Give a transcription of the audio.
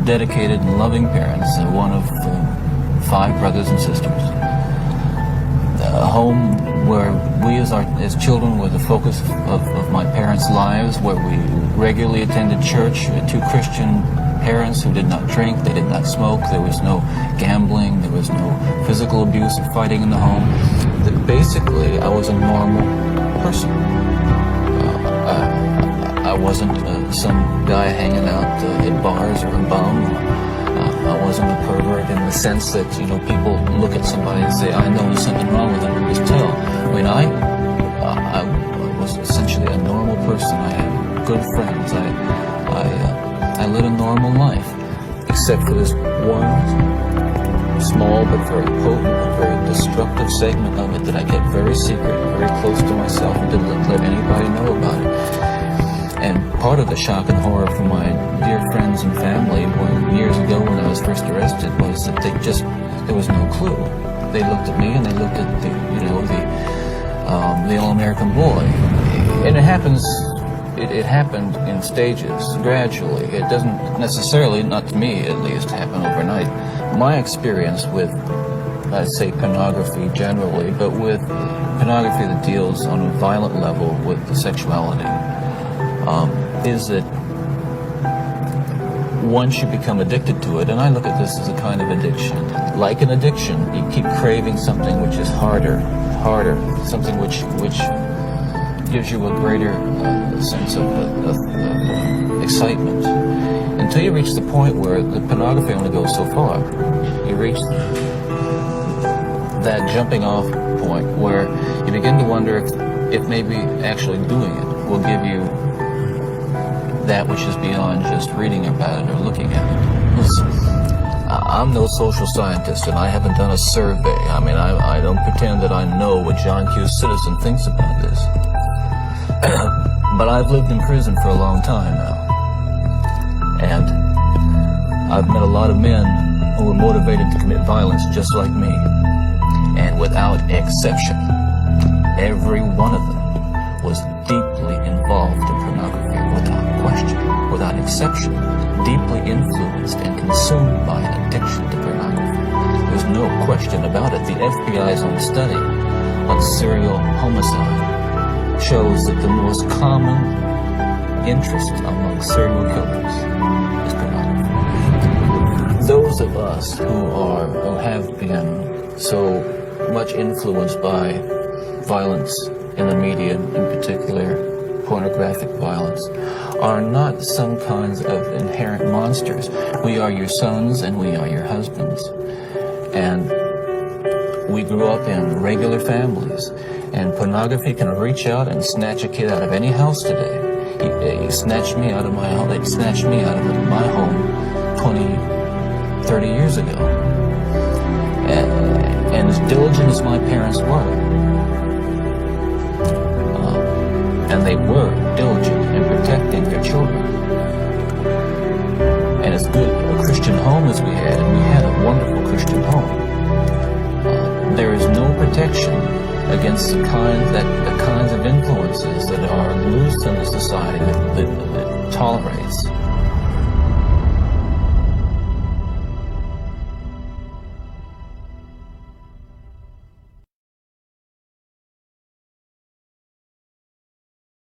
dedicated and loving parents, one of 5 brothers and sisters. A home where we as children were the focus of my parents' lives, where we regularly attended church, 2 Christian parents who did not drink, they did not smoke, there was no gambling, there was no physical abuse or fighting in the home. That basically, I was a normal person. I wasn't some guy hanging out at bars or a bum. I wasn't a pervert in the sense that, people look at somebody and say, I know there's something wrong with them, and just tell. I mean, I was essentially a normal person. I had good friends. I led a normal life, except for this one small but very potent and very destructive segment of it that I kept very secret, very close to myself, and didn't let anybody know about it. And part of the shock and horror for my dear friends and family years ago when I was first arrested was that there was no clue. They looked at me and they looked at the all-American boy. And it happened in stages, gradually. It doesn't necessarily, not to me at least, happen overnight. My experience with, I'd say, pornography generally, but with pornography that deals on a violent level with the sexuality, is that once you become addicted to it, and I look at this as a kind of addiction, like an addiction, you keep craving something which is harder, something which gives you a greater sense of excitement, until you reach the point where the pornography only goes so far. You reach that jumping off point where you begin to wonder if maybe actually doing it will give you that which is beyond just reading about it or looking at it. Listen, I'm no social scientist, and I haven't done a survey. I mean, I don't pretend that I know what John Q. Citizen thinks about this. But I've lived in prison for a long time now. And I've met a lot of men who were motivated to commit violence just like me. And without exception, every one of them was deeply involved in pornography, without question, without exception, deeply influenced and consumed by an addiction to pornography. There's no question about it. The FBI's own study on serial homicide shows that the most common interest among serial killers is pornography. Those of us who have been so much influenced by violence in the media, in particular pornographic violence, are not some kinds of inherent monsters. We are your sons and we are your husbands. And we grew up in regular families. And pornography can reach out and snatch a kid out of any house today. He snatched me out of my home. They snatched me out of my home 20, 30 years ago. And as diligent as my parents were, and they were diligent in protecting their children, and as good a Christian home as we had, and we had a wonderful Christian home, there is no protection against the kinds of influences that are loose in the society that tolerates